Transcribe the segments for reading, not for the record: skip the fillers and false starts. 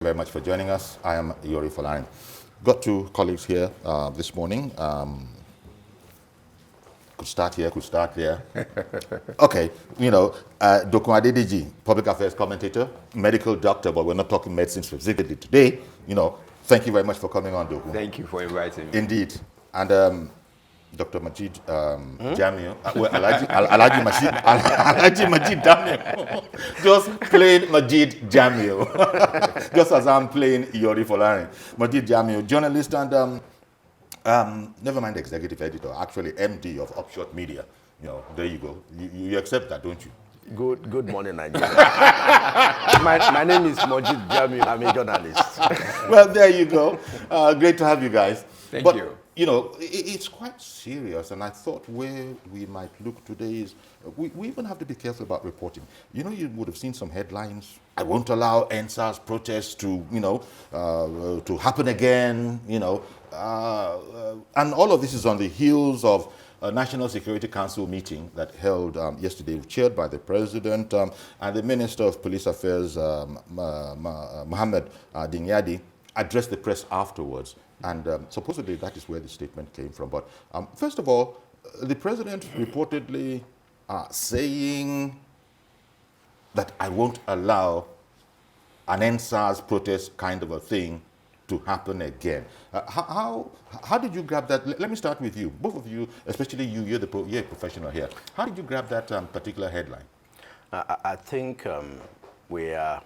Very much for joining us. I am Yori Folarin. Got two colleagues here this morning. Could start here, could start there. Okay, Dokun Adediji, public affairs commentator, medical doctor, but we're not talking medicine specifically today. Thank you very much for coming on, Dokun. Thank you for inviting me. Indeed. And Dr. Majid Jamil, Alaji Majid Jamil, just plain Majid Jamil, just as I'm playing Yori Folarin. Majid Jamil, journalist and never mind executive editor, actually MD of Upshot Media. There you go. You accept that, don't you? Good morning, Nigeria. my name is Majid Jamil. I'm a journalist. Well, there you go. Great to have you guys. Thank you. It's quite serious, and I thought where we might look today is we even have to be careful about reporting. You would have seen some headlines. I won't allow SARS protests to happen again. And all of this is on the heels of a National Security Council meeting that held yesterday, chaired by the President and the Minister of Police Affairs, Mohammed Dingyadi, addressed the press afterwards. And supposedly that is where the statement came from. But first of all, the President reportedly saying that I won't allow an SARS protest kind of a thing to happen again. How did you grab that? Let me start with you. Both of you, especially you, you're a professional here. How did you grab that particular headline? I think we are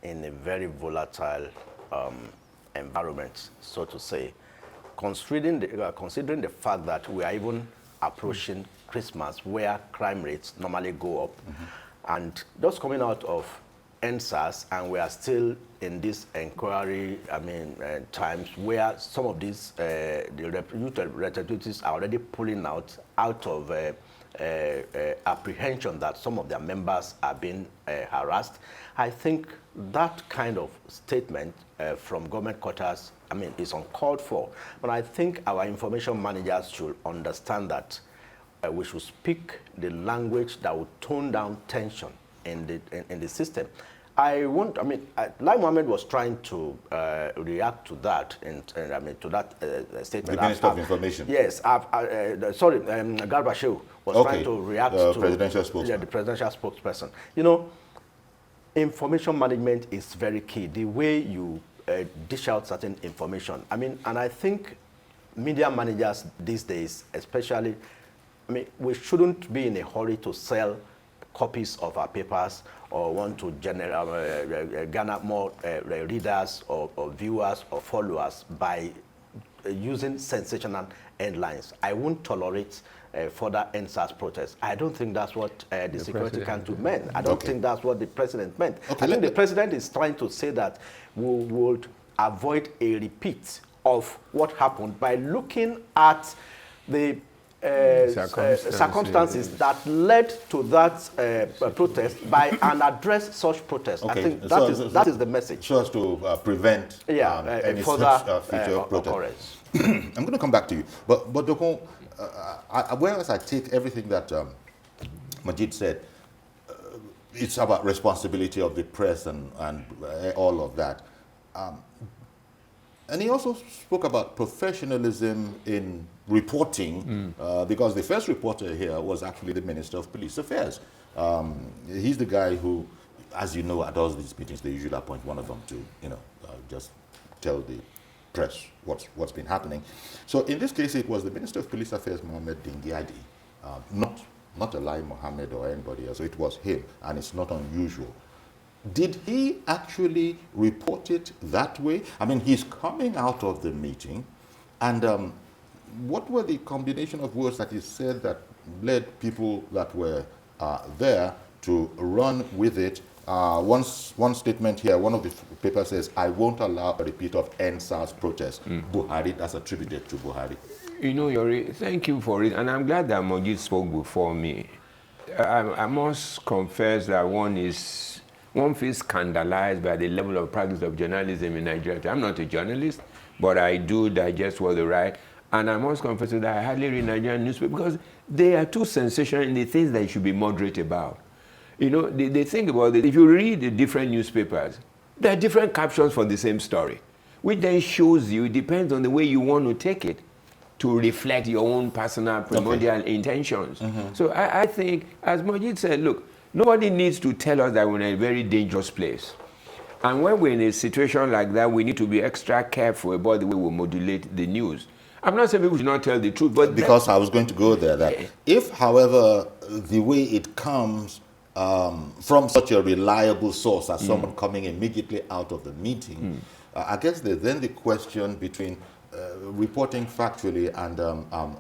in a very volatile environment, so to say, considering the fact that we are even approaching Christmas, where crime rates normally go up, and just coming out of SARS, and we are still in this inquiry, times where some of these the representatives are already pulling out of apprehension that some of their members are being harassed. I think that kind of statement from government quarters, is uncalled for. But I think our information managers should understand that we should speak the language that will tone down tension in the system. Lai Mohammed was trying to react to that, to that statement. The Minister of Information. Yes, Garba Shehu was trying to react to presidential spokesperson. Yeah, the presidential spokesperson. Information management is very key. The way you dish out certain information. And I think media managers these days, especially, we shouldn't be in a hurry to sell copies of our papers or want to garner more readers or viewers or followers by using sensational headlines. I won't tolerate further SARS protests. I don't think that's what the Security Council meant. I don't think that's what the President meant. I think the President is trying to say that we would avoid a repeat of what happened by looking at the circumstances that led to that protest and address such protest. I think that is the message. So as to prevent any further future occurrence. I'm going to come back to you. But Dokun, whereas I take everything that Majid said, it's about responsibility of the press and all of that. And he also spoke about professionalism in reporting, because the first reporter here was actually the Minister of Police Affairs. He's the guy who, as you know, at all these meetings, they usually appoint one of them to, just tell the press what's been happening. So in this case, it was the Minister of Police Affairs, Mohammed Dingyadi, not Lai Mohammed or anybody else. So it was him, and it's not unusual. Did he actually report it that way? He's coming out of the meeting, and what were the combination of words that he said that led people that were there to run with it? One statement here, one of the papers says, I won't allow a repeat of SARS protest. Buhari, that's attributed to Buhari. Yori, thank you for it, and I'm glad that Majid spoke before me. I must confess that one feels scandalized by the level of practice of journalism in Nigeria. I'm not a journalist, but I do digest what they write. And I must confess that I hardly read Nigerian newspapers because they are too sensational in the things that you should be moderate about. They think about it. If you read the different newspapers, There are different captions for the same story, which then shows you, it depends on the way you want to take it, to reflect your own personal primordial intentions. So I think, as Majid said, look, nobody needs to tell us that we're in a very dangerous place. And when we're in a situation like that, we need to be extra careful about the way we modulate the news. I'm not saying people should not tell the truth, but... Because I was going to go there. That if, however, the way it comes from such a reliable source as someone coming immediately out of the meeting, I guess there's then the question between reporting factually and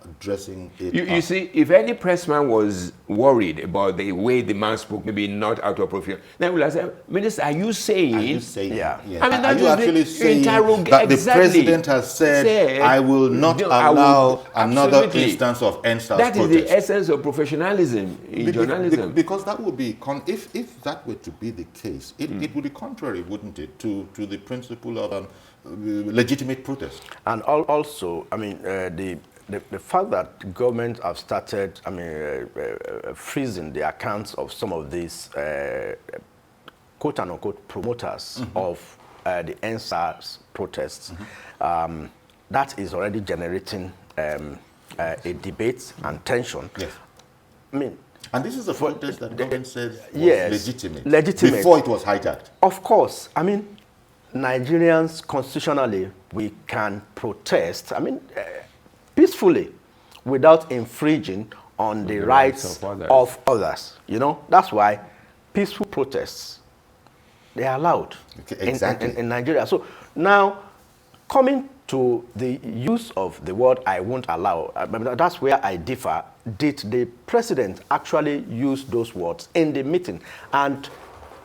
addressing it. You see, if any pressman was worried about the way the man spoke, maybe not out of profession, then we'll say, Minister, are you saying? Are you saying? Yeah. Yeah. I mean, are you actually saying that the president has said, I will not allow another instance of NSAS That protest? is the essence of professionalism in journalism. Because that would be, if that were to be the case, it would be contrary, wouldn't it, to the principle of legitimate protest. And also, I mean, the fact that government have started, I mean, freezing the accounts of some of these quote-unquote promoters of the NSAS protests, that is already generating a debate and tension. Yes. I mean, and this is a protest that government said was legitimate before it was hijacked. Of course. I mean, Nigerians, constitutionally, we can protest, I mean, peacefully, without infringing on the rights of others. You know, that's why peaceful protests, they are allowed in Nigeria. So now, coming to the use of the word "I won't allow," I mean, that's where I differ. Did the president actually use those words in the meeting? And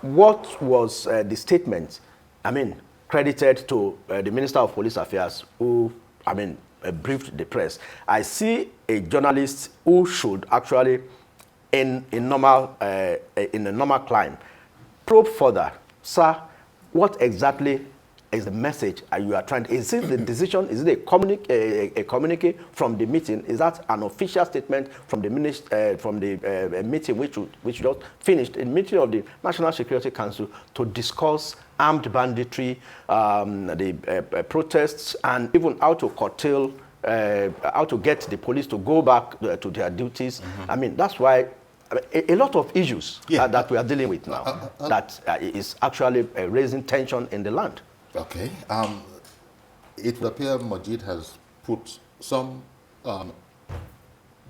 what was the statement, I mean, credited to the Minister of Police Affairs, who, I mean, briefed the press? I see a journalist who should actually, in a normal climb, probe further. Sir, what exactly is the message you are trying to, is it the decision, is it a communique from the meeting? Is that an official statement from the meeting which just finished, a meeting of the National Security Council to discuss armed banditry, the protests, and even how to curtail, how to get the police to go back to their duties? I mean, that's why a lot of issues that we are dealing with now that is actually raising tension in the land. Okay. It would appear Majid has put some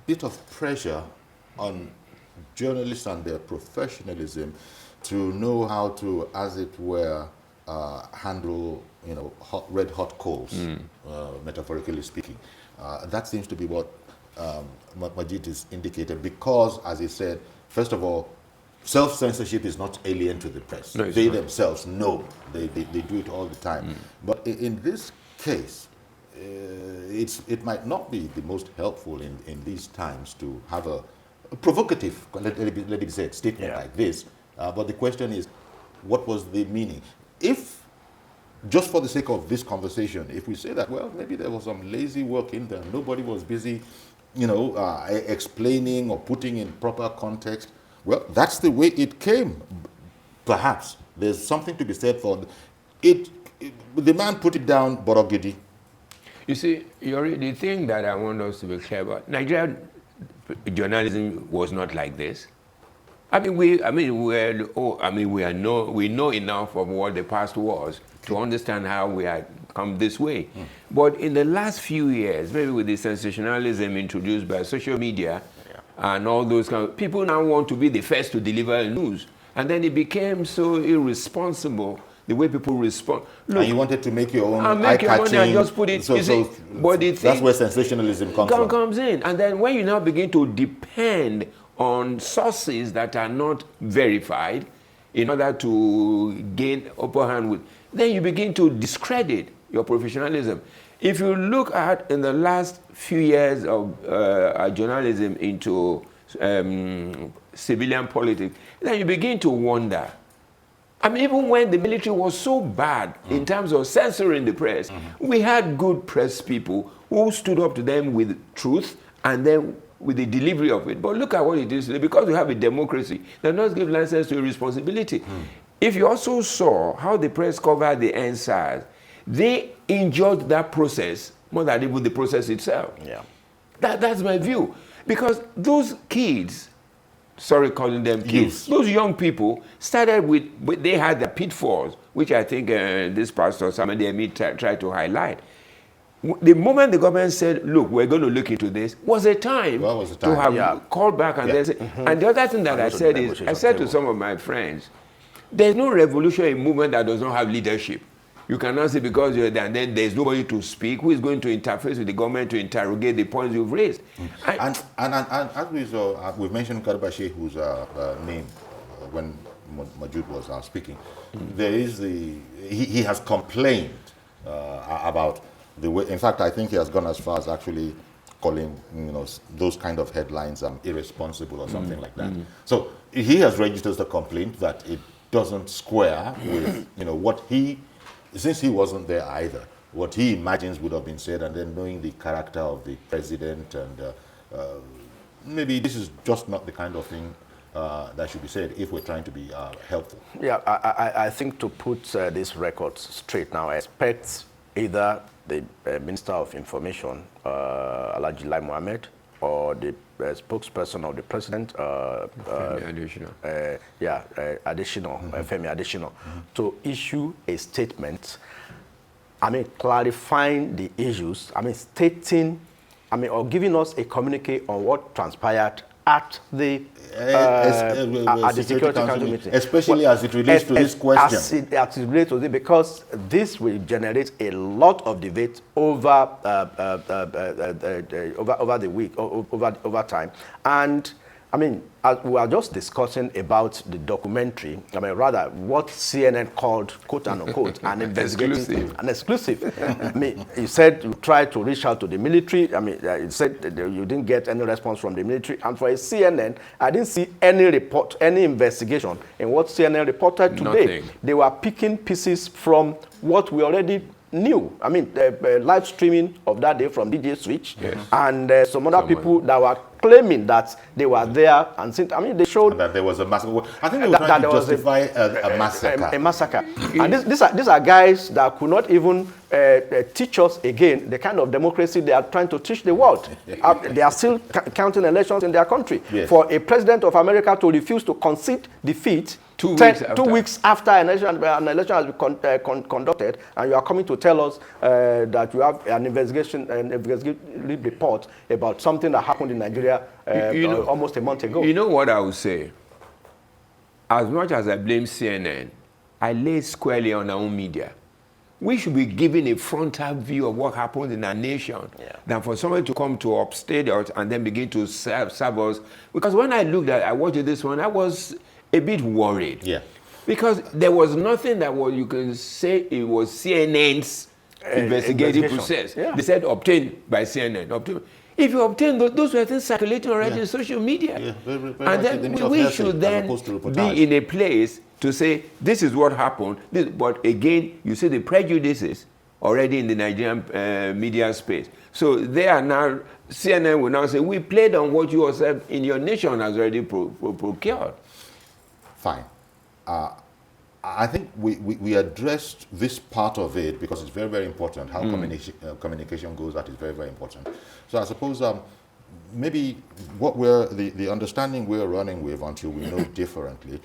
bit of pressure on journalists and their professionalism to know how to, as it were, handle, you know, red hot coals, metaphorically speaking. That seems to be what Majid is indicated, because, as he said, first of all, self-censorship is not alien to the press. No, they themselves know. They do it all the time. But in this case, it might not be the most helpful in these times to have a provocative, let it say, statement like this. But the question is, what was the meaning? If, just for the sake of this conversation, if we say that, well, maybe there was some lazy work in there, nobody was busy, you know, explaining or putting in proper context, well, that's the way it came. Perhaps there's something to be said for it. The man put it down, Borogidi. You see, the thing that I want us to be clear about, Nigerian journalism was not like this. I mean, we know enough of what the past was to understand how we had come this way. But in the last few years, maybe with the sensationalism introduced by social media, and all those kind of people now want to be the first to deliver news. And then it became so irresponsible, the way people respond. Look, and you wanted to make your own eye-catching, and just put it, but that's where sensationalism comes in. And then when you now begin to depend on sources that are not verified in order to gain upper hand with, then you begin to discredit your professionalism. If you look at in the last few years of journalism into civilian politics, then you begin to wonder. I mean, even when the military was so bad in terms of censoring the press, we had good press people who stood up to them with truth and then with the delivery of it. But look at what it is today. Because we have a democracy, they not give license to irresponsibility. if you also saw how the press covered the SARS, they injured that process more than even the process itself. Yeah. That's my view. Because those kids, sorry calling them kids, those young people started with they had the pitfalls, which I think this pastor, Samuel Demi, tried to highlight. The moment the government said, look, we're going to look into this, was a time, to have called back and then say, and the other thing that I said is, I said to some of my friends, there's no revolutionary movement that does not have leadership. You cannot say because you're there and then there's nobody to speak who is going to interface with the government to interrogate the points you've raised. And as we saw, we've mentioned Garba whose name when Majud was speaking. There is he has complained about the way. In fact, I think he has gone as far as actually calling those kind of headlines irresponsible or something like that. So he has registered the complaint that it doesn't square with what he, since he wasn't there either, what he imagines would have been said, and then knowing the character of the president, and maybe this is just not the kind of thing that should be said if we're trying to be helpful. Yeah, I think to put this record straight now, I expect either the Minister of Information, Alhaji Lai Mohammed, or the spokesperson of the president, Femi Adesina, to issue a statement, clarifying the issues, stating, or giving us a communique on what transpired at the Security Council meeting. Especially as it relates to this question. As it relates to this, because this will generate a lot of debate over the week, over time. And as we are just discussing about the documentary, rather what CNN called, quote unquote, an investigative, an exclusive. You said you tried to reach out to the military. You said that you didn't get any response from the military. And for a CNN, I didn't see any report, any investigation in what CNN reported today. Nothing. They were picking pieces from what we already knew. The live streaming of that day from DJ Switch, and some other people that were claiming that they were there, and they showed and that there was a massacre. I think they were trying to justify a massacre. A massacre. And these are guys that could not even teach us again the kind of democracy they are trying to teach the world. They are still counting elections in their country. Yes. For a president of America to refuse to concede defeat 2 weeks after an election has been conducted, and you are coming to tell us that you have an investigative report about something that happened in Nigeria almost a month ago. You know what I would say? As much as I blame CNN, I lay squarely on our own media. We should be given a frontal view of what happened in our nation than for somebody to come to upstate us and then begin to serve us. Because when I watched this one, I was a bit worried. Yeah. Because there was nothing that you can say it was CNN's investigative process. Yeah. They said obtained by CNN. If you obtain those were things circulating already in social media. Yeah, very and then we should then be in a place to say, this is what happened. But again, you see the prejudices already in the Nigerian media space. So they are now, CNN will now say, we played on what you yourself in your nation has already procured. Fine. I think we addressed this part of it because it's very, very important. How communication goes, that is very, very important. So I suppose maybe what the understanding we're running with until we know differently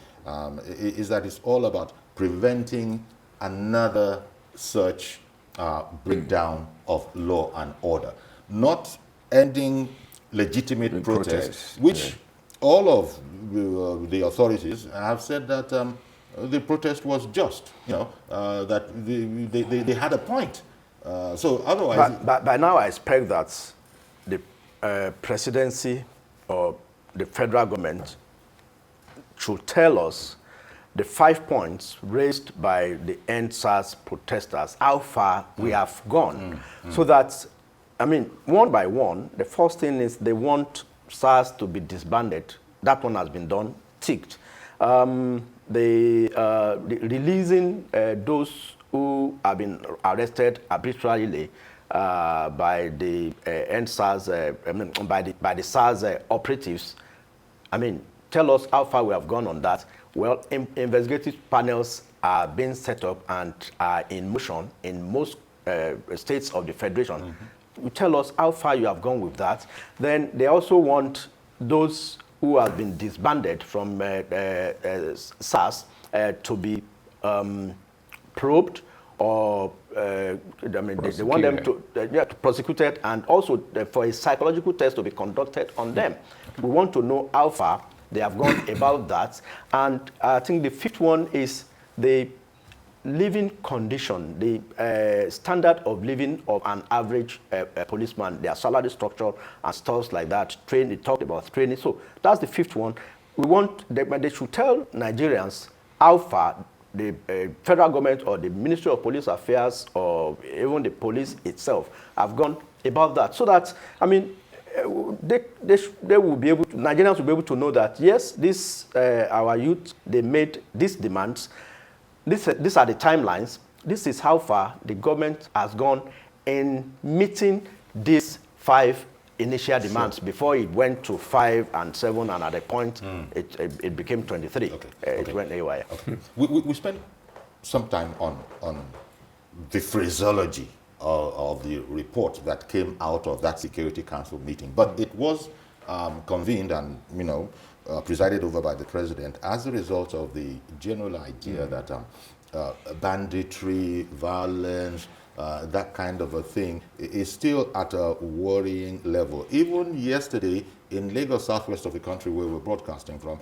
is that it's all about preventing another such breakdown of law and order, not ending legitimate protests, which all of the authorities have said that the protest was just, that they had a point. So otherwise... But by now I expect that the presidency or the federal government should tell us the 5 points raised by the End SARS protesters, how far we have gone. So that, one by one, the first thing is they want SARS to be disbanded. That one has been done, ticked. Releasing those who have been arrested arbitrarily by the End SARS, by the SARS operatives. Tell us how far we have gone on that. Well, investigative panels are being set up and are in motion in most states of the Federation. You tell us how far you have gone with that. Then they also want those who have been disbanded from SARS to be probed, or they want them to prosecuted, and also for a psychological test to be conducted on them. We want to know how far they have gone about that. And I think the fifth one is the living condition, the standard of living of an average policeman, their salary structure and stuff like that. They talked about training. So that's the fifth one. We want, they should tell Nigerians how far the federal government or the Ministry of Police Affairs or even the police itself have gone about that. So that, I mean, they will be able to, Nigerians will be able to know that, yes, this, our youth, they made these demands. These are the timelines. This is how far the government has gone in meeting these 5 initial demands before it went to 5 and 7, and at a point it became 23. Okay. It went AWI. Okay. We spent some time on the phraseology of the report that came out of that Security Council meeting, but it was convened and presided over by the president as a result of the general idea that banditry, violence, that kind of a thing is still at a worrying level. Even yesterday in Lagos, southwest of the country where we're broadcasting from,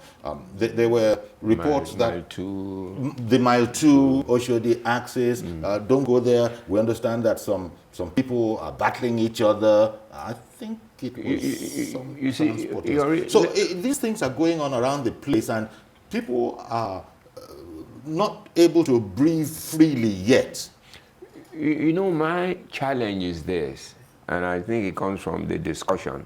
there were reports that the Mile 2, Oshodi axis, don't go there. We understand that some people are battling each other. I think it was some transporters. So these things are going on around the place, and people are not able to breathe freely yet. My challenge is this, and I think it comes from the discussion.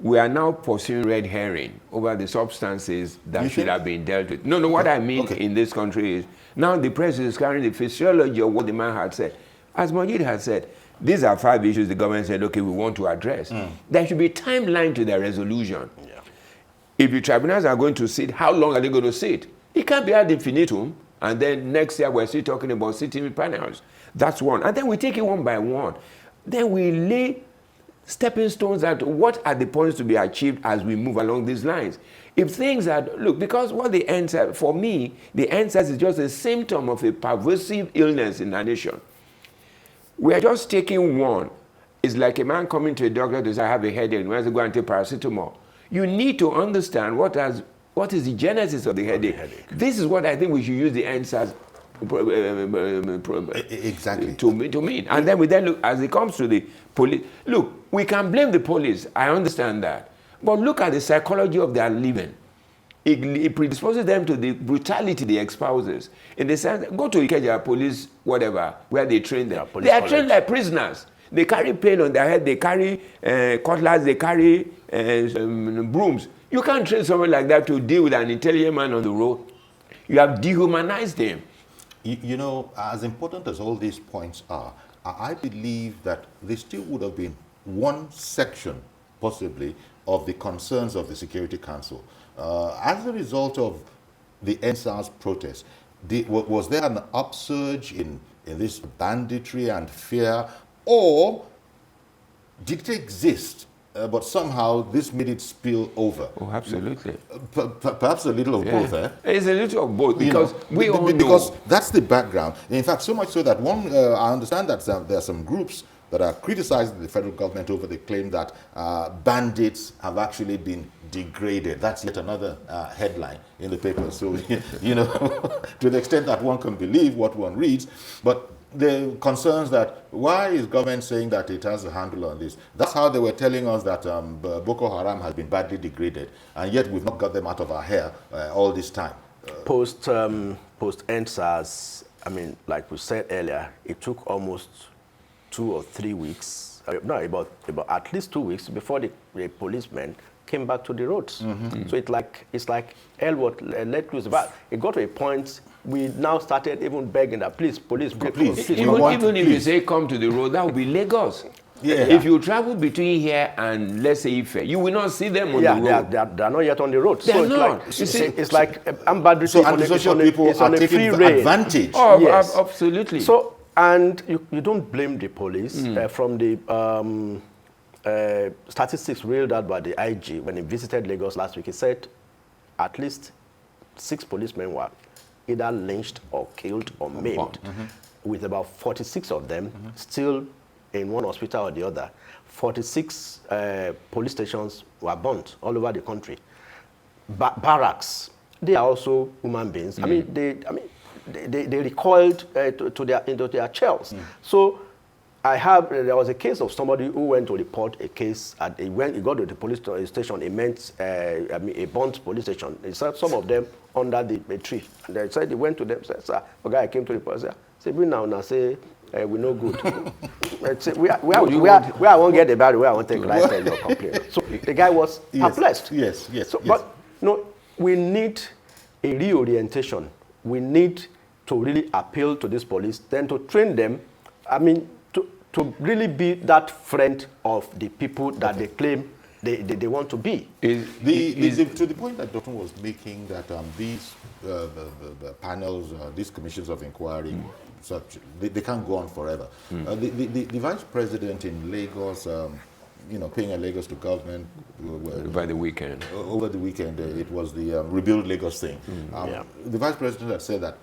We are now pursuing red herring over the substances that should have been dealt with. No, what I mean in this country is, now the press is carrying the physiology of what the man had said. As Majid had said, these are 5 issues the government said, okay, we want to address. There should be a timeline to their resolution. Yeah. If the tribunals are going to sit, how long are they going to sit? It can't be ad infinitum, and then next year we're still talking about sitting panels. That's one. And then we take it one by one. Then we lay stepping stones at what are the points to be achieved as we move along these lines. If things are, look, because what the NSAS, for me, the NSAS is just a symptom of a pervasive illness in our nation. We are just taking one. It's like a man coming to a doctor to say, I have a headache, and wants to go and take paracetamol. You need to understand what is the genesis of the headache. This is what I think we should use the NSAS exactly to mean. And then we look, as it comes to the police, look, we can blame the police, I understand that, but look at the psychology of their living. It predisposes them to the brutality they espouses. In the sense, go to Ikeja police, whatever, where they train them. They are trained like prisoners. They carry pain on their head, they carry cutlass, they carry brooms. You can't train someone like that to deal with an intelligent man on the road. You have dehumanized him. As important as all these points are, I believe that there still would have been one section, possibly, of the concerns of the Security Council. As a result of the NSAS protest, was there an upsurge in this banditry and fear, or did it exist? But somehow this made it spill over. Oh, absolutely. Perhaps a little of both, eh? It's a little of both, because we all know. Because that's the background. In fact, so much so that I understand that there are some groups that are criticizing the federal government over the claim that bandits have actually been degraded. That's yet another headline in the paper. So, to the extent that one can believe what one reads, but the concerns that, why is government saying that it has a handle on this? That's how they were telling us that Boko Haram has been badly degraded, and yet we've not got them out of our hair all this time. Post NSAS, I mean, like we said earlier, it took almost 2 or 3 weeks, about at least 2 weeks before the policemen came back to the roads. So it's like hell what let loose. But it got to a point we now started even begging that, please, police. Even if you say come to the road, that would be Lagos. Yeah. If you travel between here and, let's say, Ife, you will not see them on the road. They are not yet on the road. They're so not. It's like Banditry. So antisocial people are taking advantage. Oh, Yes. absolutely. So, and you don't blame the police from the statistics reeled out by the IG when he visited Lagos last week. He said at least 6 policemen were either lynched or killed or maimed, with about 46 of them still in one hospital or the other. 46 police stations were burnt all over the country. Barracks, they are also human beings. I mean, they recoiled into their shells. So there was a case of somebody who went to report a case. He got to the police station. It meant a burnt police station. He said some of them under a tree. And they said he went to them. Said, "Sir, the guy came to the police. Said, bring now. Say we no good. Where I won't get the bad. Where I won't take lifestyle your complaint." So the guy was perplexed. Yes. So, but we need a reorientation. We need to really appeal to this police, then to train them. I mean, to really be that friend of the people that they claim they want to be. To the point that Dr. was making, that these the panels, these commissions of inquiry, they can't go on forever. The vice president in Lagos, paying a Lagos to government by the weekend. Over the weekend, it was the Rebuild Lagos thing. The vice president had said that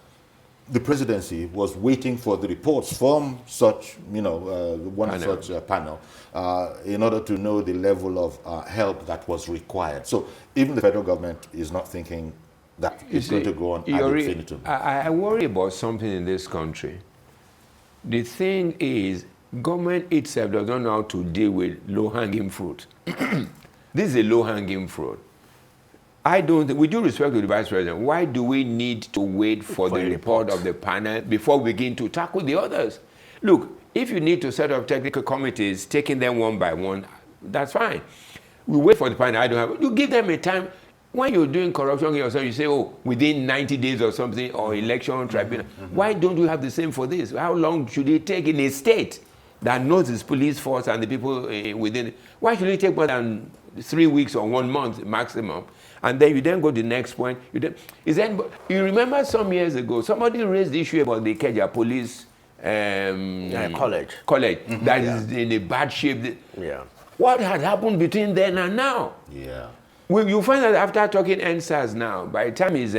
the presidency was waiting for the reports from such, such panel in order to know the level of help that was required. So even the federal government is not thinking that it's going to go on ad infinitum. I worry about something in this country. The thing is, government itself does not know how to deal with low-hanging fruit. This is a low-hanging fruit. With due respect to the Vice President, why do we need to wait for the report of the panel before we begin to tackle the others? Look, if you need to set up technical committees, taking them one by one, that's fine. We wait for the panel. You give them a time. When you're doing corruption yourself, you say, within 90 days or something, or election tribunal. Why don't you have the same for this? How long should it take in a state that knows its police force and the people within it? Why should it take more than 3 weeks or 1 month maximum? And then you go to the next point. You remember some years ago, somebody raised the issue about the Ikeja police college that is in a bad shape. What had happened between then and now? Yeah. You find that after talking SARS now, by the time it's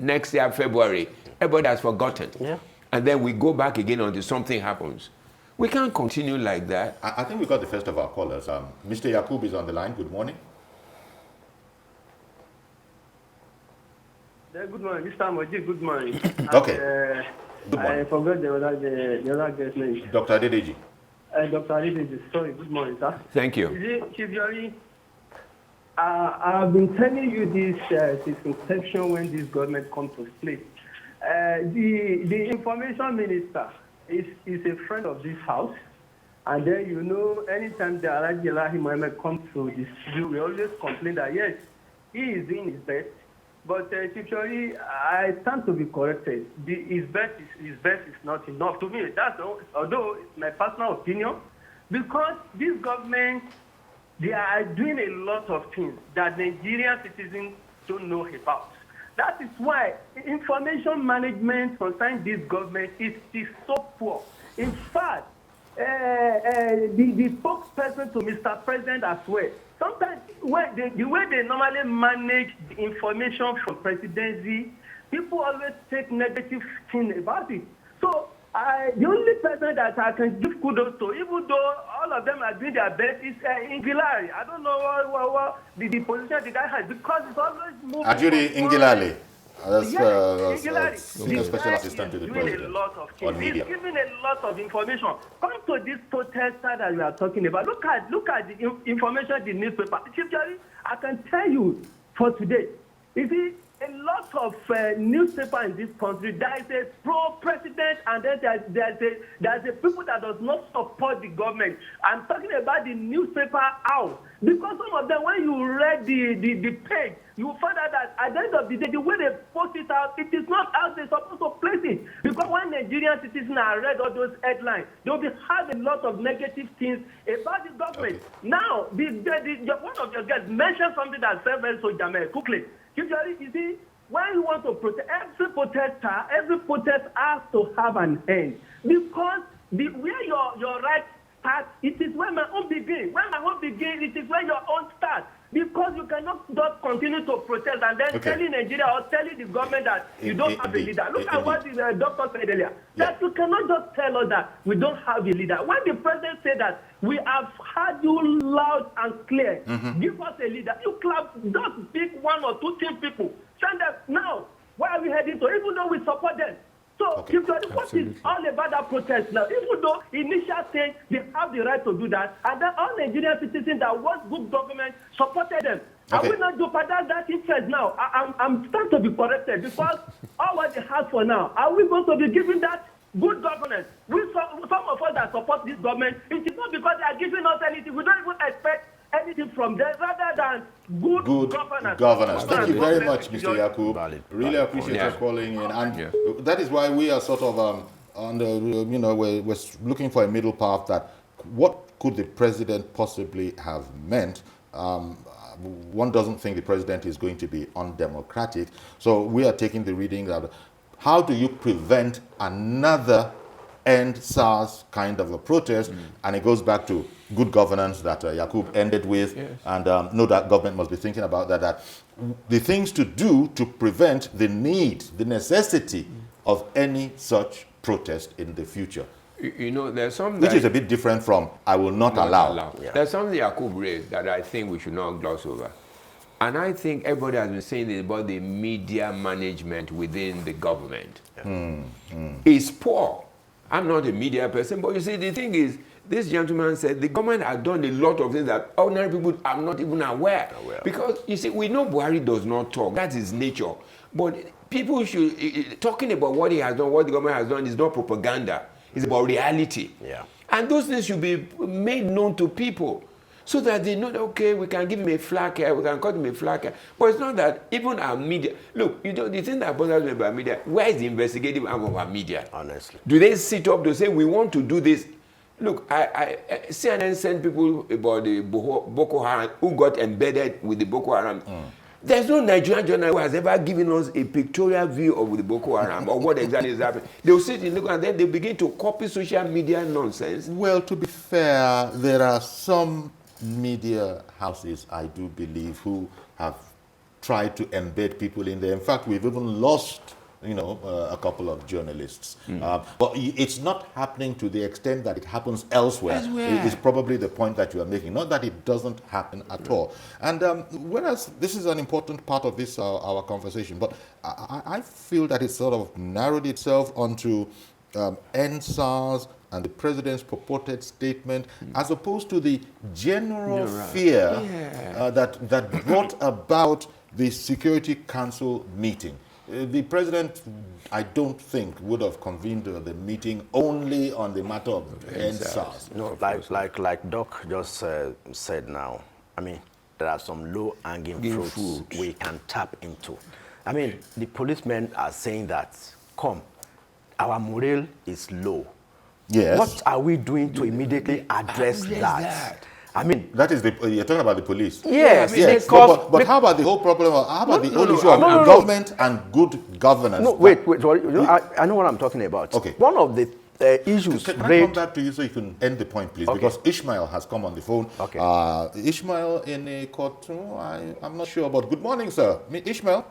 next year, February, everybody has forgotten. Yeah. And then we go back again until something happens. We can't continue like that. I think we got the first of our callers. Mr. Yakub is on the line. Good morning. Good morning, Mr. Moji. Good morning. Okay. Good morning. I forgot the other guest's name. Dr. Adedeji. Dr. Adedeji. Sorry. Good morning, sir. Thank you. Chief Jolly, I've been telling you this since inception when this government comes to play. The information minister is a friend of this house. And then, anytime the Alhaji Elahi Mohammed comes to this studio, we always complain that, yes, he is doing his best. But Chief, I stand to be corrected. His best is not enough to me. Although it's my personal opinion, because this government, they are doing a lot of things that Nigerian citizens don't know about. That is why information management concerning this government is so poor. In fact, the spokesperson to Mr. President as well. Sometimes the way they normally manage the information from presidency, people always take negative thing about it. So the only person that I can give kudos to, even though all of them are doing their best, is Ingilari. I don't know what the position the guy has, because it's always moving. Ajuri Ingilali. Senior special assistant to the president. A lot of things. He's giving a lot of information. Come to this protester that we are talking about. Look at the information, the newspaper. Chief Jerry, I can tell you for today. You see, a lot of newspaper in this country, there is a pro-president, and then there's a people that does not support the government. I'm talking about the newspaper out. Because some of them, when you read the page, you will find out that at the end of the day, the way they post it out, it is not as they're supposed to place it. Because when Nigerian citizens are read all those headlines, they will have a lot of negative things about the government. Okay. Now, one of your guests mentioned something that's very so damaged. Quickly. You see, when you want to protest, every protest has to have an end. Because where your right starts, it is where my own begins. When my own begins, it is where your own starts. Because you cannot just continue to protest and then telling Nigeria or telling the government that you don't have a leader. Look at what the doctor said earlier. That you cannot just tell us that we don't have a leader. When the president said that we have heard you loud and clear, give us a leader. You clap, just pick one or two team people. Send them now. Where are we heading to? Even though we support them. So, what is all about that protest now? Even though initial saying they have the right to do that, and then all Nigerian citizens that want good government supported them. I will not do that interest now. I'm starting to be corrected because all what they have for now, are we going to be giving that good governance? Some of us that support this government, it is not because they are giving us anything. We don't even expect anything from them rather than good governance. Thank you very much, Mr. Yakub. Really appreciate your calling in, and that is why we are sort of on the we're looking for a middle path. That what could the president possibly have meant? One doesn't think the president is going to be undemocratic, so we are taking the reading that how do you prevent another end SARS kind of a protest, and it goes back to good governance that Yakub ended with, and that government must be thinking about that the things to do to prevent the necessity of any such protest in the future. There's something which is a bit different from I will not allow. Yeah. There's something Yakub raised that I think we should not gloss over. And I think everybody has been saying this about the media management within the government. It's poor. I'm not a media person, but you see, the thing is, this gentleman said the government has done a lot of things that ordinary people are not even aware. Because, you see, we know Buhari does not talk. That's his nature. But people should, talking about what he has done, what the government has done is not propaganda. It's about reality. And those things should be made known to people so that they know that, okay, we can give him a flag here, we can cut him a flag here. But it's not that even our media, look, the thing that bothers me about media, where is the investigative arm of our media? Honestly. Do they sit up to say, we want to do this? Look, CNN sent people about the Boko Haram, who got embedded with the Boko Haram. There's no Nigerian journalist who has ever given us a pictorial view of the Boko Haram or what exactly is happening. They'll sit and look and then they begin to copy social media nonsense. Well, to be fair, there are some media houses, I do believe, who have tried to embed people in there. In fact, we've even lost a couple of journalists. But it's not happening to the extent that it happens elsewhere. It's probably the point that you are making. Not that it doesn't happen at all. And whereas this is an important part of this, our conversation, but I feel that it sort of narrowed itself onto end SARS and the president's purported statement, as opposed to the general fear that brought about the Security Council meeting. The president, I don't think, would have convened the meeting only on the matter of end SARS. No, like Doc just said now, I mean, there are some low-hanging fruits we can tap into. I mean, the policemen are saying that, our morale is low. Yes. What are we doing to immediately address that? I mean, that is you're talking about the police. Yes. But how about the whole problem? How about the whole issue of government and good governance? No, wait. I know what I'm talking about. Okay. One of the issues. Can I come back to you so you can end the point, please? Okay. Because Ishmael has come on the phone. Okay. Ishmael in a court. I'm not sure about. Good morning, sir. Ishmael.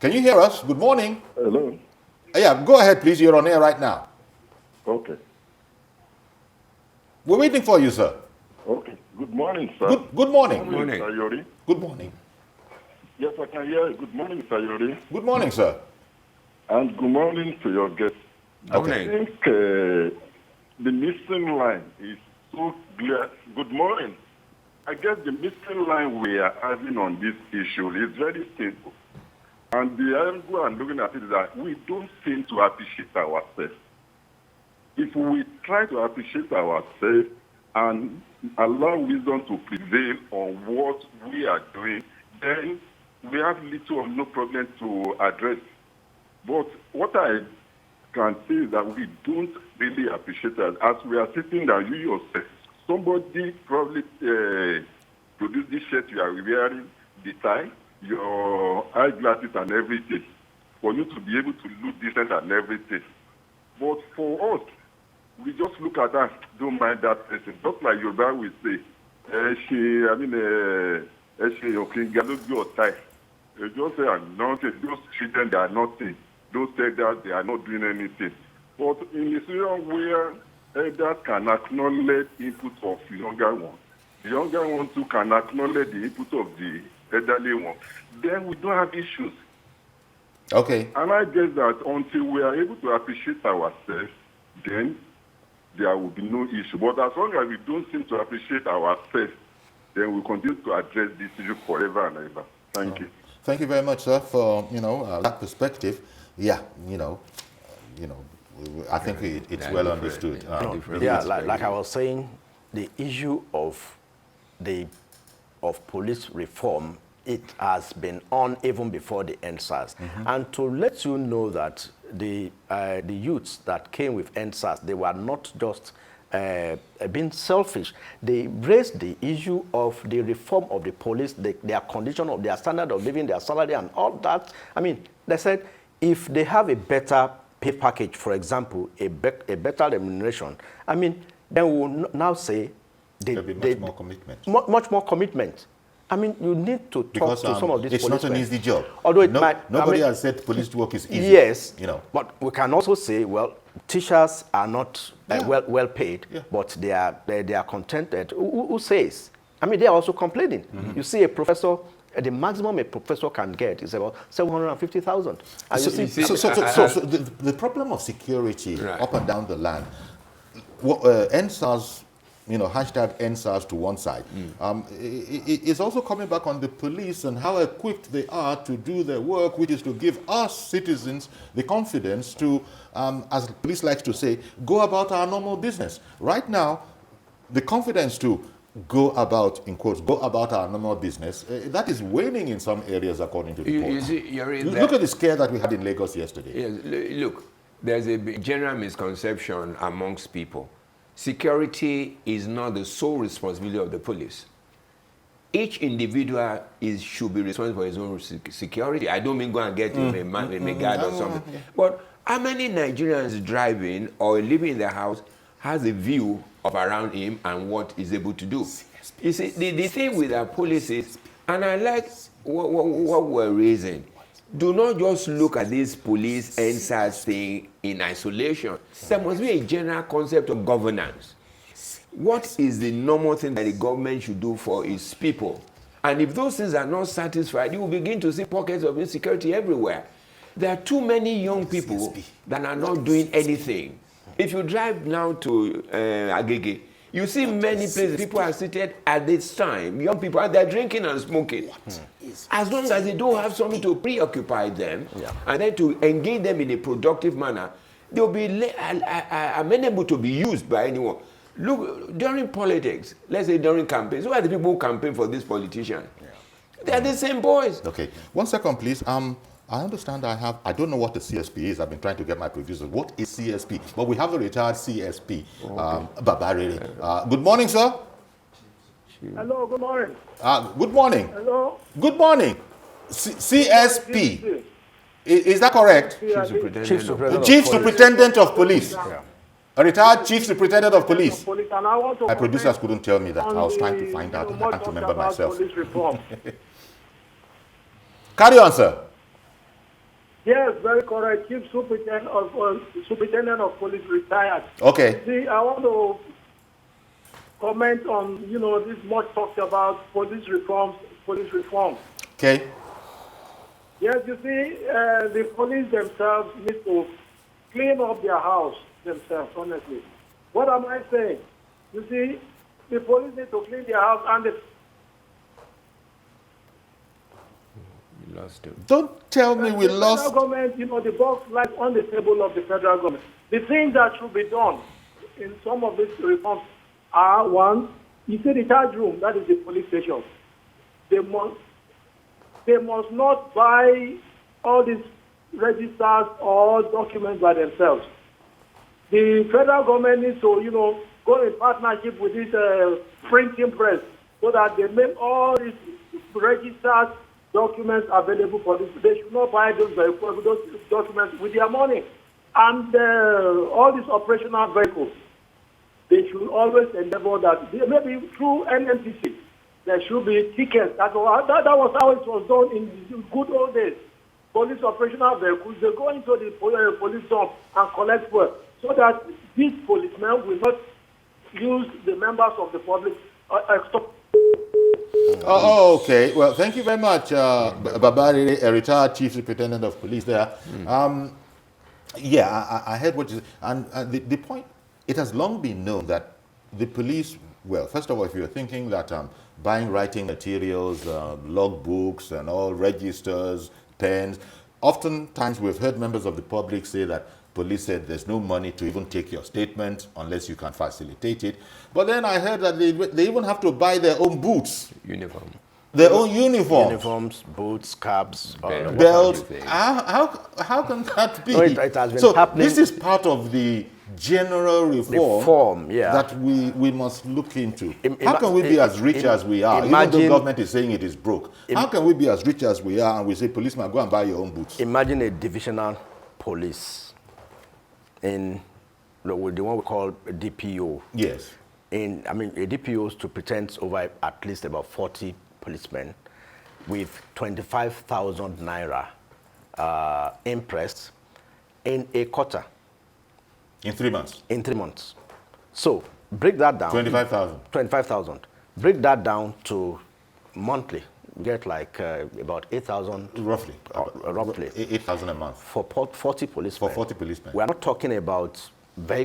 Can you hear us? Good morning. Hello. Yeah, go ahead, please. You're on air right now. Okay. We're waiting for you, sir. Okay. Good morning, sir. Good morning. Good morning, Mr. Yori. Good morning. Yes, I can hear you. Good morning, Mr. Yori. Good morning, sir. And good morning to your guests. Morning. I think the missing line is so clear. Good morning. I guess the missing line we are having on this issue is very simple. And the angle I'm looking at it is that we don't seem to appreciate ourselves. If we try to appreciate ourselves and allow wisdom to prevail on what we are doing, then we have little or no problem to address. But what I can say is that we don't really appreciate it. As we are sitting there, you yourself, somebody probably produced this shirt you are wearing, the tie, your eyeglasses and everything, for you to be able to look decent and everything. But for us, we just look at that, don't mind that person. Just like Yoruba will say, tie. They just say, nothing. Those children, they are nothing. Those elders, they are not doing anything. But in a situation where elders can acknowledge input of younger ones, the younger ones too can acknowledge the input of the elderly one, then we don't have issues. Okay. And I guess that until we are able to appreciate ourselves, then there will be no issue. But as long as we don't seem to appreciate ourselves, then we continue to address this issue forever and ever. Thank you. Thank you very much, sir, for that perspective. Yeah, I think it's well understood. Like I was saying, the issue of police reform, it has been on even before the SARS. And to let you know that the youths that came with SARS, they were not just being selfish. They raised the issue of the reform of the police, their condition of their standard of living, their salary and all that. I mean, they said if they have a better pay package, for example, a better remuneration, I mean, then we will now say there'll be much more commitment. Much more commitment. I mean, you need to talk to some of these policemen. It's not an easy job. Although nobody has said police work is easy. Yes, but we can also say, well, teachers are not well paid, but they are contented. Who says? I mean, they are also complaining. You see a professor, the maximum a professor can get is about 750,000. So the problem of security up and down the land, NSAS, hashtag NSAS to one side, it's also coming back on the police and how equipped they are to do their work, which is to give us citizens the confidence to, as the police likes to say, go about our normal business. Right now, the confidence to go about, in quotes, go about our normal business, that is waning in some areas according to the reports. Look at the scare that we had in Lagos yesterday. Yes, look, there's a general misconception amongst people. Security is not the sole responsibility of the police. Each individual should be responsible for his own security. I don't mean go and get him a guard or something. But how many Nigerians driving or living in their house has a view of around him and what he's able to do? You see, the thing with our police is, and I like what we're raising, do not just look at this police NSAS thing in isolation. There must be a general concept of governance. What is the normal thing that the government should do for its people? And if those things are not satisfied, you will begin to see pockets of insecurity everywhere. There are too many young people that are not doing anything. If you drive now to Agege, you see many places people are seated at this time, young people, and they're drinking and smoking. As long as they don't have something to preoccupy them and then to engage them in a productive manner, they'll be amenable to be used by anyone. Look, during politics, let's say during campaigns, who are the people who campaign for this politician? They're the same boys. Okay, 1 second, please. I understand I don't know what the CSP is. I've been trying to get my producers. What is CSP? But we have a retired CSP, Babari. Good morning, sir. Hello, good morning. Good morning. Hello. Good morning. CSP. Is that correct? Chief Superintendent of Police. A retired Chief Superintendent of Police. My producers couldn't tell me that. I was trying to find out and I can't remember myself. Carry on, sir. Yes, very correct. Chief Superintendent of Police retired. Okay. See, I want to comment on, this much talked about police reform. Okay. Yes, you see, the police themselves need to clean up their house themselves, honestly. What am I saying? You see, the police need to clean their house, and lost too. Don't tell me we the lost. federal government, the box lies on the table of the federal government. The things that should be done in some of these reforms are, one, you see the charge room, that is the police station. They must not buy all these registers or documents by themselves. The federal government needs to, go in partnership with this printing press so that they make all these registered documents available for this. They should not buy those documents with their money. And all these operational vehicles, they should always endeavor that, maybe through NMTC, there should be tickets. That was how it was done in the good old days. Police operational vehicles, they go into the police dump and collect fuel so that these policemen will not use the members of the public. Okay. Well, thank you very much, Babari, a retired Chief Superintendent of Police there. Yeah, I heard what you said. And the point, it has long been known that the police, well, first of all, if you're thinking that buying writing materials, log books and all, registers, pens, oftentimes we've heard members of the public say that police said there's no money to even take your statement unless you can facilitate it. But then I heard that they even have to buy their own boots. Uniform. Their own uniforms. Uniforms, boots, caps, belts. How can that be? No, it has been happening. This is part of the general reform that we must look into. How can we be as rich as we are, even though the government is saying it is broke? How can we be as rich as we are and we say, policeman, go and buy your own boots? Imagine a divisional police in the one we call a DPO. Yes. A DPO is to pretend over at least about 40 policemen with 25,000 naira impressed in a quarter. In 3 months? In 3 months. So break that down. 25,000. 25,000. Break that down to monthly. Get like about 8,000. Roughly. Roughly. 8,000 a month. For 40 policemen. For 40 policemen. We are not talking about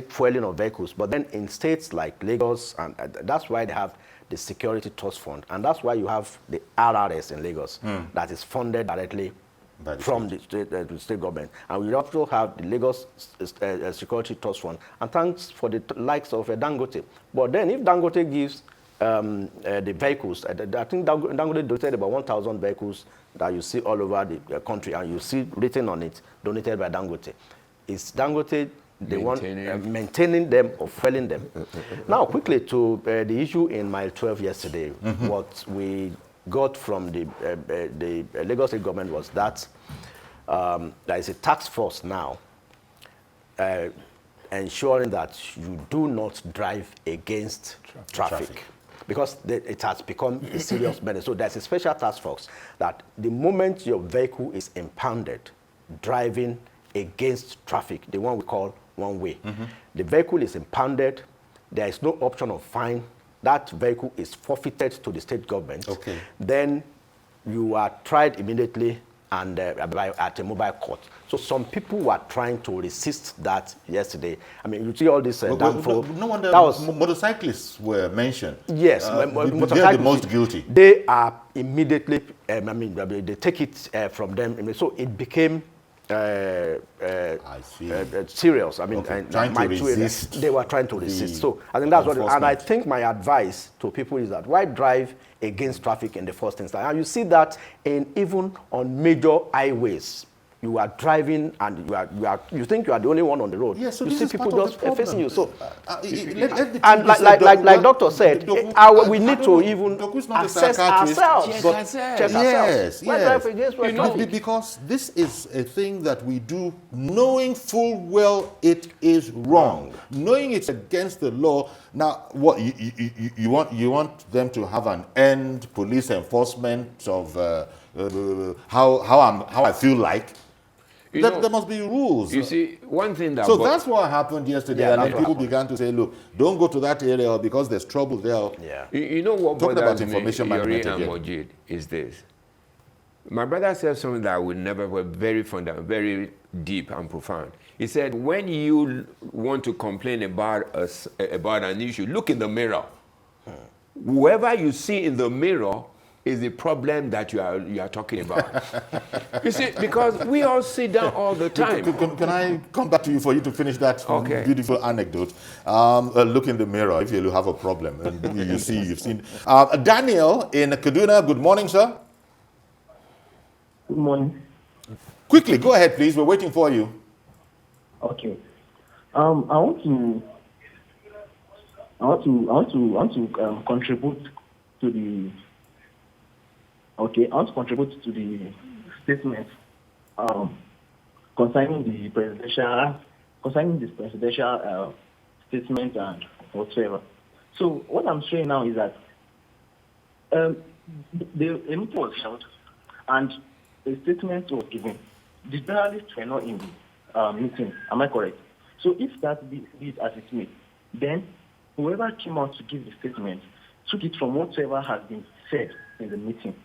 fueling of vehicles, but then in states like Lagos, and that's why they have the Security Trust Fund, and that's why you have the RRS in Lagos that is funded directly from the state government. And we also have the Lagos Security Trust Fund, and thanks for the likes of Dangote. But then if Dangote gives the vehicles, I think Dangote donated about 1,000 vehicles that you see all over the country, and you see written on it, donated by Dangote. Is Dangote the one maintaining them or fueling them? Now, quickly to the issue in Mile 12 yesterday, what we got from the Lagos State government was that there is a task force now ensuring that you do not drive against traffic. Because it has become a serious menace. So there's a special task force that the moment your vehicle is impounded, driving against traffic, the one we call one way, the vehicle is impounded, there is no option of fine, that vehicle is forfeited to the state government, then you are tried immediately and at a mobile court. So some people were trying to resist that yesterday. I mean, you see all this downfall. No wonder motorcyclists were mentioned. Yes, they are the most guilty. They are immediately, they take it from them. So it became serious. I mean, trying to resist. They were trying to resist. So I think that's what. And I think my advice to people is that why drive against traffic in the first instance? And you see that even on major highways, you are driving and you think you are the only one on the road. Yes, so you see people just facing you. So and like doctor said, we need to even assess ourselves. Check ourselves. Yes. Because this is a thing that we do knowing full well it is wrong, knowing it's against the law. Now, what you want them to have an end police enforcement of how I feel like. There must be rules. You see, one thing that... So that's what happened yesterday, and people began to say, look, don't go to that area because there's trouble there. Yeah. You know what talking about information management and Mojid is this. My brother said something that I would never, were very fundamental, very deep and profound. He said, when you want to complain about an issue, look in the mirror. Whoever you see in the mirror is the problem that you are talking about. You see, because we all sit down all the time. Can I come back to you for you to finish that beautiful anecdote? Look in the mirror if you have a problem and you see, you've seen. Daniel in Kaduna, good morning, sir. Good morning. Quickly, go ahead, please. We're waiting for you. Okay. I want to contribute to the. Okay, I want to contribute to the statement concerning this presidential statement and whatever. So what I'm saying now is that the meeting was held and a statement was given. The journalists were not in the meeting. Am I correct? So if that be as it may, then whoever came out to give the statement took it from whatever has been said in the meeting.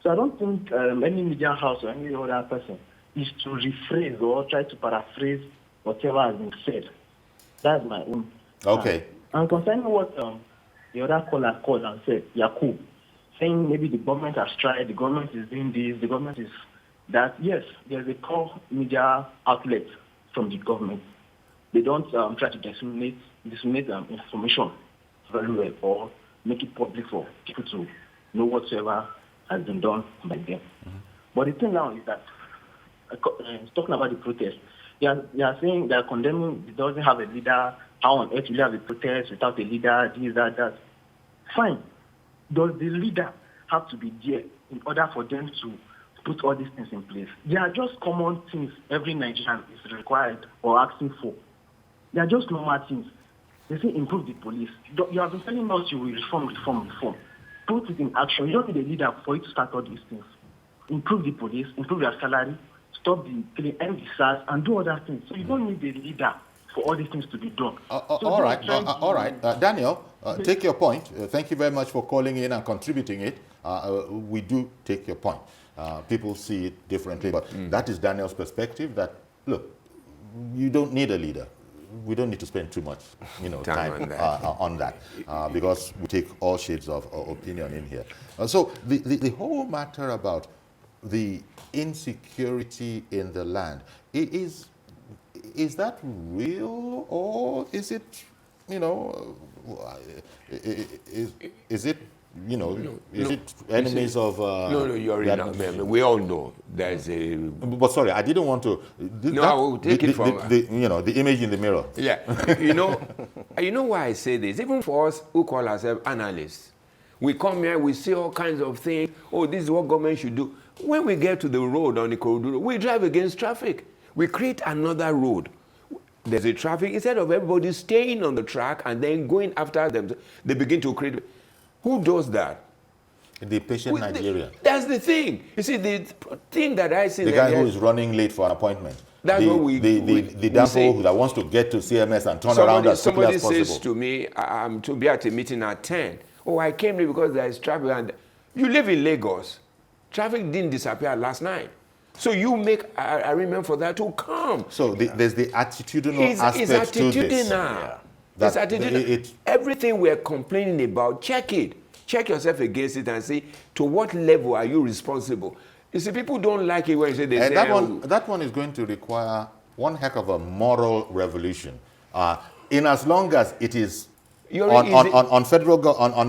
So I don't think any media house or any other person is to rephrase or try to paraphrase whatever has been said. That's my own. Okay. And concerning what the other caller called and said, Yakub, saying maybe the government has tried, the government is doing this, the government is that. Yes, there's a core media outlet from the government. They don't try to disseminate information very well or make it public for people to know whatsoever has been done by them. Mm-hmm. But the thing now is that, talking about the protest, they are saying they are condemning, it doesn't have a leader. How on earth will you have a protest without a leader, this, that? Fine. Does the leader have to be there in order for them to put all these things in place? They are just common things every Nigerian is required or asking for. They are just normal things. They say improve the police. You have been telling us you will reform. Put it in action. You don't need a leader for you to start all these things. Improve the police, improve their salary, stop the killing, end the SARS, and do other things. So you don't need a leader for all these things to be done. All right. Daniel, take your point. Thank you very much for calling in and contributing it. We do take your point. People see it differently, but that is Daniel's perspective that, look, you don't need a leader. We don't need to spend too much time on that because we take all shades of opinion in here. So the whole matter about the insecurity in the land, is that real, or is it, is it enemies of... No, you're right. We all know there's a... But sorry, I didn't want to... I will take it from... the image in the mirror. Yeah. you know why I say this? Even for us who call ourselves analysts, we come here, we see all kinds of things. Oh, this is what government should do. When we get to the road on the corridor, we drive against traffic. We create another road. There's a traffic. Instead of everybody staying on the track and then going after them, they begin to create... Who does that? The patient Nigerian. That's the thing. You see, the thing that I see... The guy who is running late for an appointment. That's what we dampo that wants to get to CMS and turn around as quickly as possible. Somebody says to me, I'm to be at a meeting at 10. Oh, I came here because there is traffic. And you live in Lagos. Traffic didn't disappear last night. So you make arrangement for that to come. So there's the attitudinal aspect to this. Yeah. Everything we're complaining about, check it. Check yourself against it and see to what level are you responsible. You see, people don't like it when you say they say... That one is going to require one heck of a moral revolution. In as long as it is on federal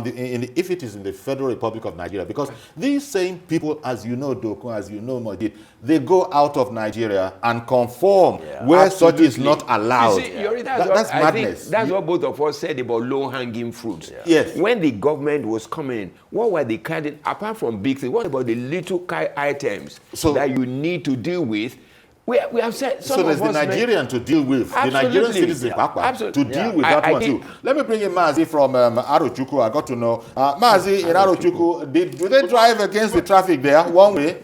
if it is in the Federal Republic of Nigeria, because these same people, as you know, Doko, as you know, Modit, they go out of Nigeria and conform where such is not allowed. You see, that's madness. That's what both of us said about low-hanging fruits. Yeah. Yes. When the government was coming, what were they carrying apart from big things? What about the little items that you need to deal with? We have said some so there's the Nigerian to deal with, the Nigerian citizen to deal with that one too. Let me bring in Mazi from Arochukwu. I got to know. Mazi in Arochukwu, do they drive against the traffic there, one way?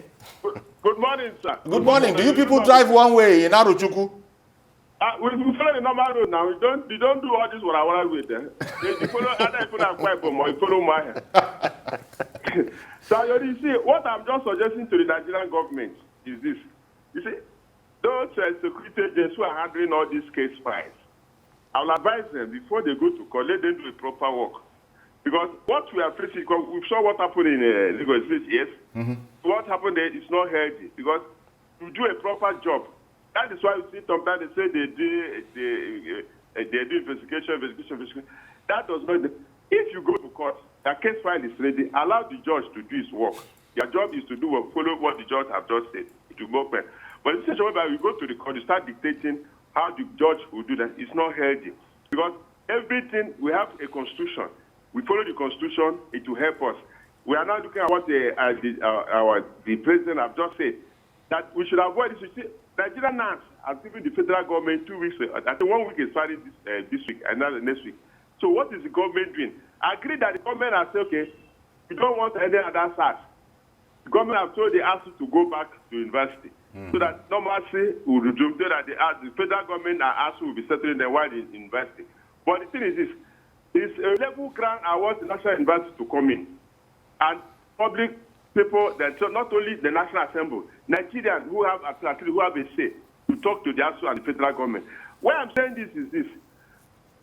Good morning, sir. Good morning. Do you people drive one way in Arochukwu? We follow the normal road now. We don't do all this what I want with them. You follow other people that quite more. You follow mine. So you see, what I'm just suggesting to the Nigerian government is this. You see, those security agents who are handling all these case files, I will advise them before they go to court, let them do a proper work. Because what we are facing, because we saw what happened in Lagos State, yes. What happened there is not healthy because to do a proper job, that is why you see sometimes they say they do investigation. That does not. If you go to court, the case file is ready. Allow the judge to do his work. Your job is to do follow what the judge have just said. It will work well. But in such a way that we go to the court, you start dictating how the judge will do that. It's not healthy because everything we have a constitution. We follow the constitution. It will help us. We are now looking at what the president have just said that we should avoid this. You see, Nigerian NAS has given the federal government 2 weeks. I think 1 week is starting this week, another next week. So what is the government doing? I agree that the government has said, okay, we don't want any other SARS. The government have told the ASU to go back to university so that normalcy will resume, so that the federal government and ASU will be settling them while in university. But the thing is this, it's a level ground I want the National University to come in. And public people, that so not only the National Assembly, Nigerians who have a say to talk to the ASU and the federal government. Why I'm saying this is this.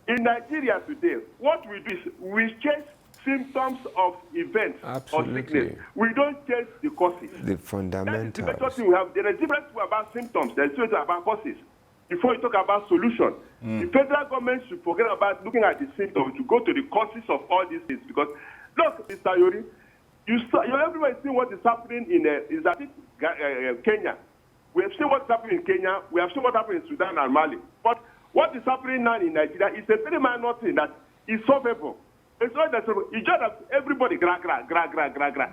In Nigeria today, what we do is we chase symptoms of events or sickness. We don't chase the causes. The fundamentals. That is the better thing we have. There is a difference about symptoms. There is a difference about causes. Before you talk about solution, the federal government should forget about looking at the symptoms to go to the causes of all these things. Because, look, Mr. Yori, everybody seeing what is happening in Kenya. We have seen what's happening in Kenya. We have seen what happened in Sudan and Mali. But what is happening now in Nigeria is a very minor thing that is solvable. It's not that it's just that everybody gra.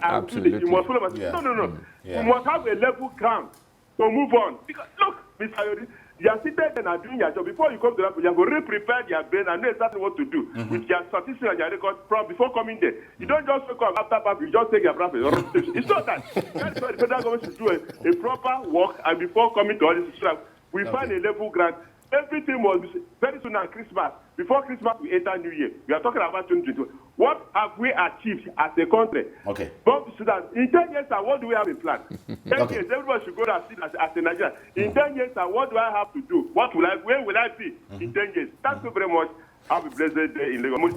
Absolutely. You must follow. Yeah. No. Yeah. You must have a level ground to move on. Because look, Mr. Yori, you are sitting there and doing your job. Before you come to that, you have to prepare your brain and know exactly what to do with your statistics and your record from before coming there. You don't just wake up after you just take your breath. It's not that. That's why the federal government should do a proper work and before coming to all this, we find a level ground. Everything was very soon on Christmas. Before Christmas, we enter New Year. We are talking about 2022. What have we achieved as a country? Okay. But in 10 years, what do we have in plan? 10 years, everybody should go and see as a Nigerian. In 10 years, what do I have to do? Where will I be in 10 years? Thank you very much. Have a blessed day in Lagos.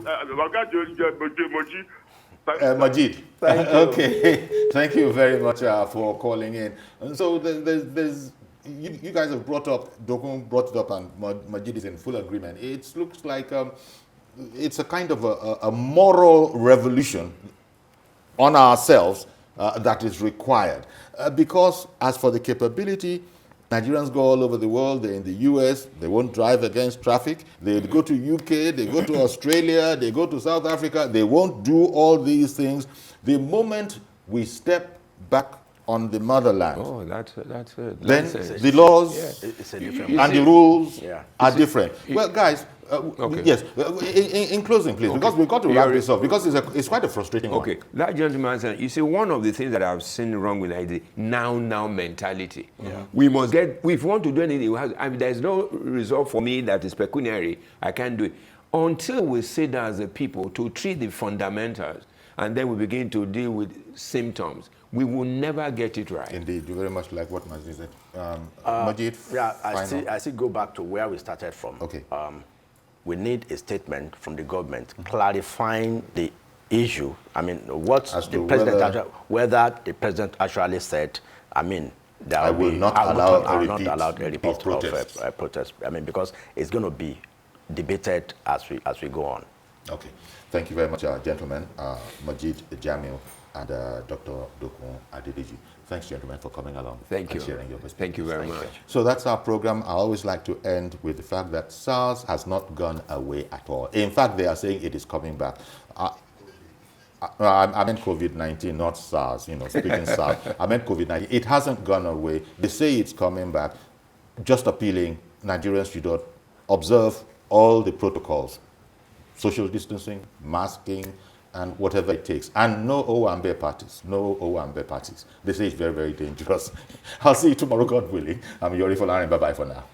Majid. Thank you. Okay. Thank you very much for calling in. And so there's you guys have brought it up, and Majid is in full agreement. It looks like it's a kind of a moral revolution on ourselves that is required. Because as for the capability, Nigerians go all over the world. They're in the US. They won't drive against traffic. They go to UK. They go to Australia. They go to South Africa. They won't do all these things. The moment we step back on the motherland, then the laws and the rules are different. Well, guys, yes, in closing, please, because we've got to wrap this up, because it's quite a frustrating one. Okay, that gentleman said, you see, one of the things that I've seen wrong with Nigeria, now mentality. We must if we want to do anything, there's no result for me that is pecuniary. I can't do it. Until we sit down as a people to treat the fundamentals, and then we begin to deal with symptoms, we will never get it right. Indeed, you very much like what Majid said. Majid, I still go back to where we started from. Okay. We need a statement from the government clarifying the issue. I mean, whether the president actually said, I mean, I will not allow a repeat of protest. I mean, because it's going to be debated as we go on. Okay. Thank you very much, gentlemen. Majid Jamil and Dr. Dokun Adedeji. Thanks, gentlemen, for coming along. Thank you. And sharing your perspectives. Thank you very much. So that's our program. I always like to end with the fact that SARS has not gone away at all. In fact, they are saying it is coming back. I meant COVID-19, not SARS, speaking SARS. I meant COVID-19. It hasn't gone away. They say it's coming back. Just appealing, Nigerians should observe all the protocols. Social distancing, masking, and whatever it takes. And no Owambe parties. No Owambe parties. They say it's very, very dangerous. I'll see you tomorrow, God willing. I'm Yori Folarin. Bye-bye for now.